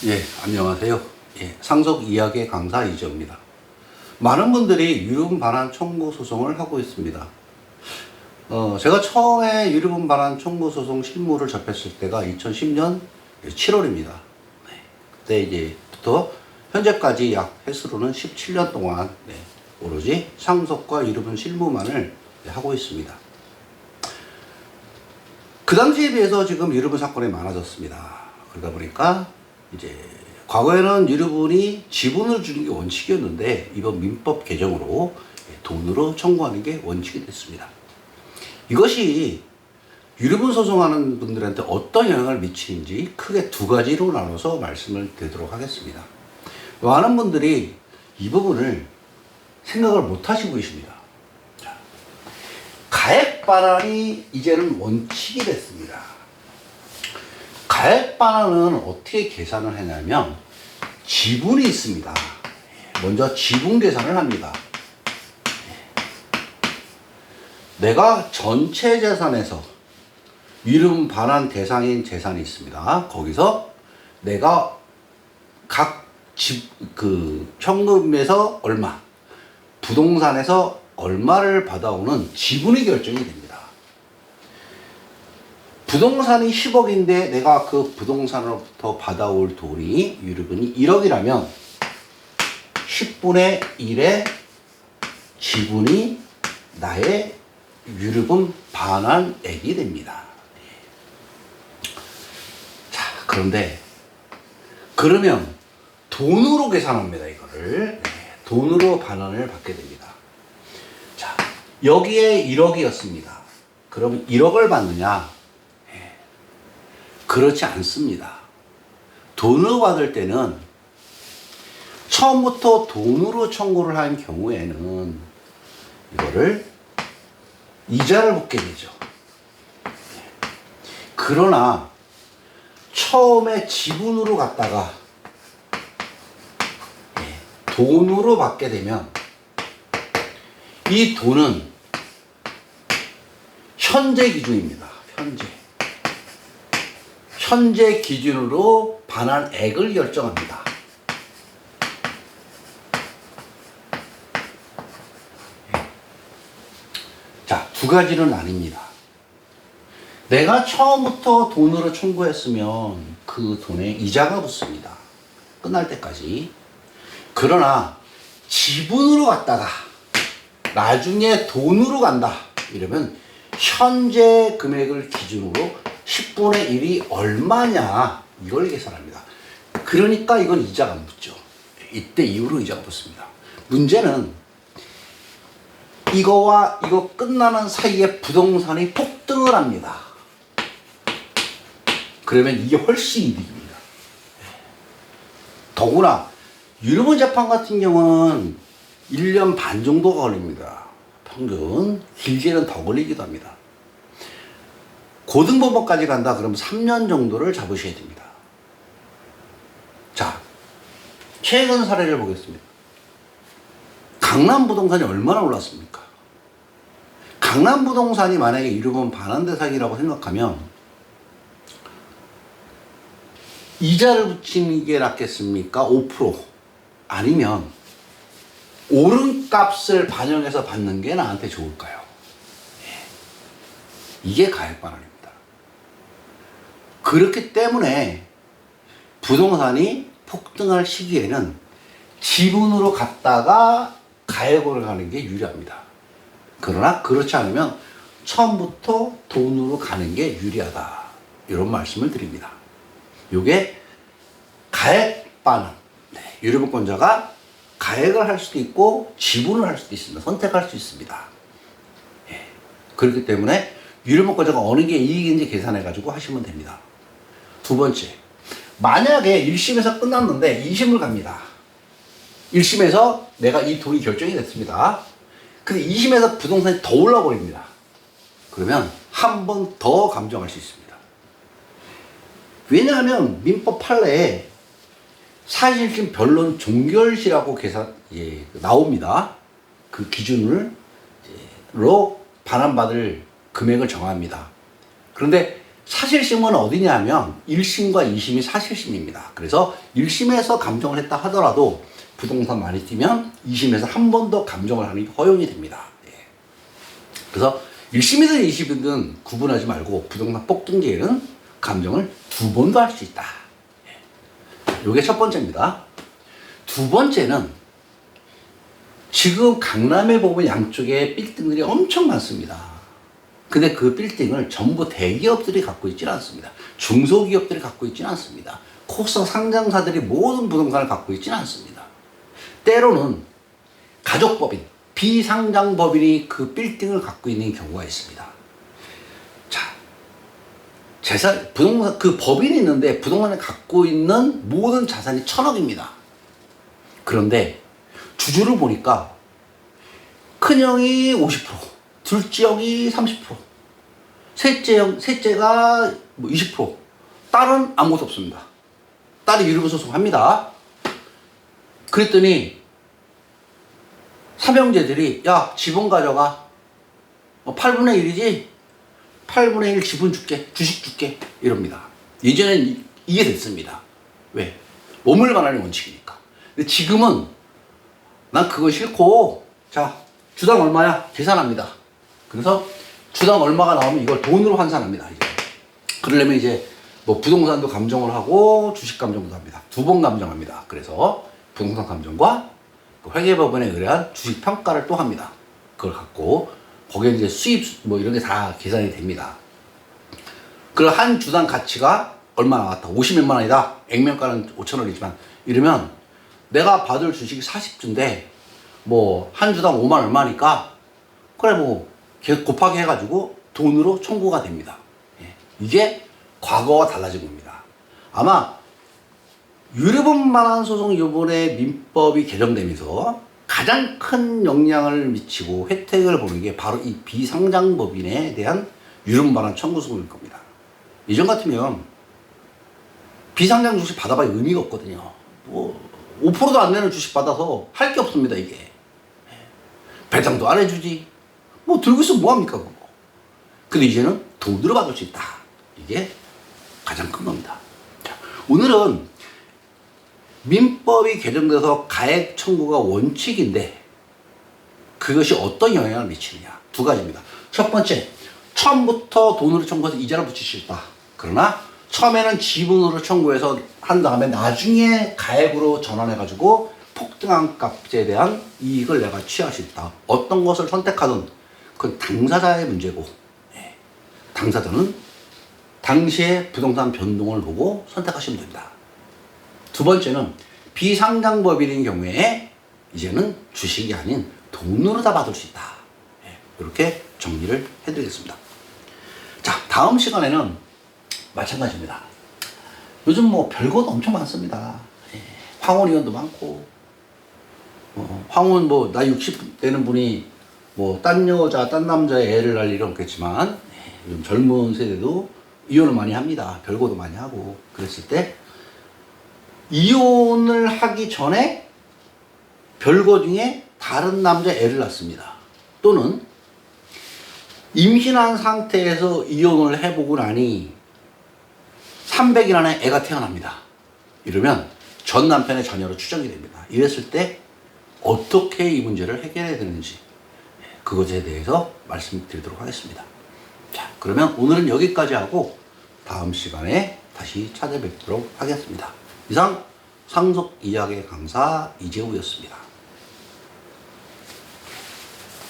예, 안녕하세요. 예, 상속 이야기 강사 이재호입니다. 많은 분들이 유류분 반환 청구 소송을 하고 있습니다. 제가 처음에 유류분 반환 청구 소송 실무를 접했을 때가 2010년 7월입니다. 네, 그때 이제부터 현재까지 약 횟수로는 17년 동안 오로지 상속과 유류분 실무만을 하고 있습니다. 그 당시에 비해서 지금 유류분 사건이 많아졌습니다. 그러다 보니까 이제 과거에는 유류분이 지분을 주는 게 원칙이었는데 이번 민법 개정으로 돈으로 청구하는 게 원칙이 됐습니다. 이것이 유류분 소송하는 분들한테 어떤 영향을 미치는지 크게 두 가지로 나눠서 말씀을 드리도록 하겠습니다. 많은 분들이 이 부분을 생각을 못 하시고 계십니다. 가액 반환이 이제는 원칙이 됐습니다. 가액 반환은 어떻게 계산을 하냐면 지분이 있습니다. 먼저 지분 계산을 합니다. 내가 전체 재산에서 유류분 반환 대상인 재산이 있습니다. 거기서 내가 각 현금에서 얼마, 부동산에서 얼마를 받아오는 지분이 결정이 됩니다. 부동산이 10억인데 내가 그 부동산으로부터 받아올 돈이 유류분이 1억이라면 10분의 1의 지분이 나의 유류분 반환액이 됩니다. 자, 그러면 돈으로 계산합니다. 이거를 돈으로 반환을 받게 됩니다. 자, 여기에 1억이었습니다. 그러면 1억을 받느냐? 그렇지 않습니다. 돈으로 받을 때는 처음부터 돈으로 청구를 한 경우에는 이거를 이자를 붙게 되죠. 그러나 처음에 지분으로 갔다가 돈으로 받게 되면 이 돈은 현재 기준입니다. 현재 기준으로 반환액을 결정합니다. 자, 두 가지는 나뉩니다. 내가 처음부터 돈으로 청구했으면 그 돈에 이자가 붙습니다. 끝날 때까지. 그러나 지분으로 갔다가 나중에 돈으로 간다. 이러면 현재 금액을 기준으로 10분의 1이 얼마냐 이걸 계산합니다. 그러니까 이건 이자가 안 붙죠. 이때 이후로 이자가 붙습니다. 문제는 이거와 이거 끝나는 사이에 부동산이 폭등을 합니다. 그러면 이게 훨씬 이득입니다. 더구나 유류분 재판 같은 경우는 1년 반 정도가 걸립니다. 평균 길게는 더 걸리기도 합니다. 고등법원까지 간다 그러면 3년 정도를 잡으셔야 됩니다. 자, 최근 사례를 보겠습니다. 강남 부동산이 얼마나 올랐습니까? 강남 부동산이 만약에 유류분 반환 대상이라고 생각하면 이자를 붙이는 게 낫겠습니까? 5% 아니면 오른 값을 반영해서 받는 게 나한테 좋을까요? 이게 가액 반환입니다. 그렇기 때문에 부동산이 폭등할 시기에는 지분으로 갔다가 가액으로 가는 게 유리합니다. 그러나 그렇지 않으면 처음부터 돈으로 가는 게 유리하다. 이런 말씀을 드립니다. 이게 가액 반환. 유류분권자가 가액을 할 수도 있고 지분을 할 수도 있습니다. 선택할 수 있습니다. 그렇기 때문에 유류분권자가 어느 게 이익인지 계산해가지고 하시면 됩니다. 두 번째, 만약에 1심에서 끝났는데 2심을 갑니다. 1심에서 내가 이 돈이 결정이 됐습니다. 근데 2심에서 부동산이 더 올라버립니다. 그러면 한 번 더 감정할 수 있습니다. 왜냐하면 민법 판례에 사실심 변론 종결시라고 나옵니다. 그 기준으로 반환받을 금액을 정합니다. 그런데 사실심은 어디냐면 1심과 2심이 사실심입니다. 그래서 1심에서 감정을 했다 하더라도 부동산 많이 뛰면 2심에서 한 번 더 감정을 하는 게 허용이 됩니다. 예. 그래서 1심이든 2심이든 구분하지 말고 부동산 폭등기에는 감정을 2번도 할 수 있다. 이게 첫 번째입니다. 두 번째는 지금 강남에 보면 양쪽에 빌딩들이 엄청 많습니다. 근데 그 빌딩을 전부 대기업들이 갖고 있지는 않습니다. 중소기업들이 갖고 있지는 않습니다. 코스닥 상장사들이 모든 부동산을 갖고 있지는 않습니다. 때로는 가족법인, 비상장법인이 그 빌딩을 갖고 있는 경우가 있습니다. 자, 부동산, 그 법인이 있는데 부동산을 갖고 있는 모든 자산이 1,000억입니다. 그런데 주주를 보니까 큰형이 50%, 둘째 형이 30%, 셋째가 뭐 20%, 딸은 아무것도 없습니다. 딸이 유류분 소송합니다. 그랬더니 삼형제들이 야 지분 가져가, 8분의 1이지 8분의 1 지분 줄게, 주식 줄게 이럽니다. 예전엔 이게 됐습니다. 왜? 몸을 가라는 원칙이니까. 근데 지금은 난 그거 싫고, 자 주당 얼마야? 계산합니다. 그래서 주당 얼마가 나오면 이걸 돈으로 환산합니다. 이제. 그러려면 이제 뭐 부동산도 감정을 하고 주식 감정도 합니다. 2번 감정합니다. 그래서 부동산 감정과 회계법원에 의뢰한 주식 평가를 또 합니다. 그걸 갖고 거기에 이제 수입 뭐 이런 게 다 계산이 됩니다. 그럼 한 주당 가치가 얼마 나왔다? 50몇만 원이다. 액면가는 5,000원이지만 이러면 내가 받을 주식이 40주인데 뭐 한 주당 5만 얼마니까 그래 뭐 곱하기 해가지고 돈으로 청구가 됩니다. 예. 이게 과거와 달라진 겁니다. 아마 유류분 반환 소송 요번에 민법이 개정되면서 가장 큰 영향을 미치고 혜택을 보는 게 바로 이 비상장법인에 대한 유류분 반환 청구 소송일 겁니다. 이전 같으면 비상장 주식 받아봐야 의미가 없거든요. 뭐 5%도 안 되는 주식 받아서 할 게 없습니다. 이게 배당도 안 해주지. 뭐 들고 있으면 뭐합니까 그거. 근데 이제는 돈으로 받을 수 있다. 이게 가장 큰 겁니다. 자, 오늘은 민법이 개정돼서 가액 청구가 원칙인데 그것이 어떤 영향을 미치느냐. 2가지입니다. 첫 번째, 처음부터 돈으로 청구해서 이자를 붙일 수 있다. 그러나 처음에는 지분으로 청구해서 한 다음에 나중에 가액으로 전환해가지고 폭등한 값에 대한 이익을 내가 취할 수 있다. 어떤 것을 선택하든 그건 당사자의 문제고, 당사자는 당시의 부동산 변동을 보고 선택하시면 됩니다. 2번째는 비상장법인인 경우에 이제는 주식이 아닌 돈으로 다 받을 수 있다. 이렇게 정리를 해드리겠습니다. 자, 다음 시간에는 마찬가지입니다. 요즘 뭐 별것도 엄청 많습니다. 황혼이혼도 많고, 황혼 뭐 나이 60 되는 분이 뭐 딴 여자, 딴 남자의 애를 낳을 일은 없겠지만 요즘 젊은 세대도 이혼을 많이 합니다. 별거도 많이 하고. 그랬을 때 이혼을 하기 전에 별거 중에 다른 남자 애를 낳습니다. 또는 임신한 상태에서 이혼을 해보고 나니 300일 안에 애가 태어납니다. 이러면 전 남편의 자녀로 추정이 됩니다. 이랬을 때 어떻게 이 문제를 해결해야 되는지 그것에 대해서 말씀드리도록 하겠습니다. 자, 그러면 오늘은 여기까지 하고 다음 시간에 다시 찾아뵙도록 하겠습니다. 이상 상속 이야기 강사 이재우였습니다.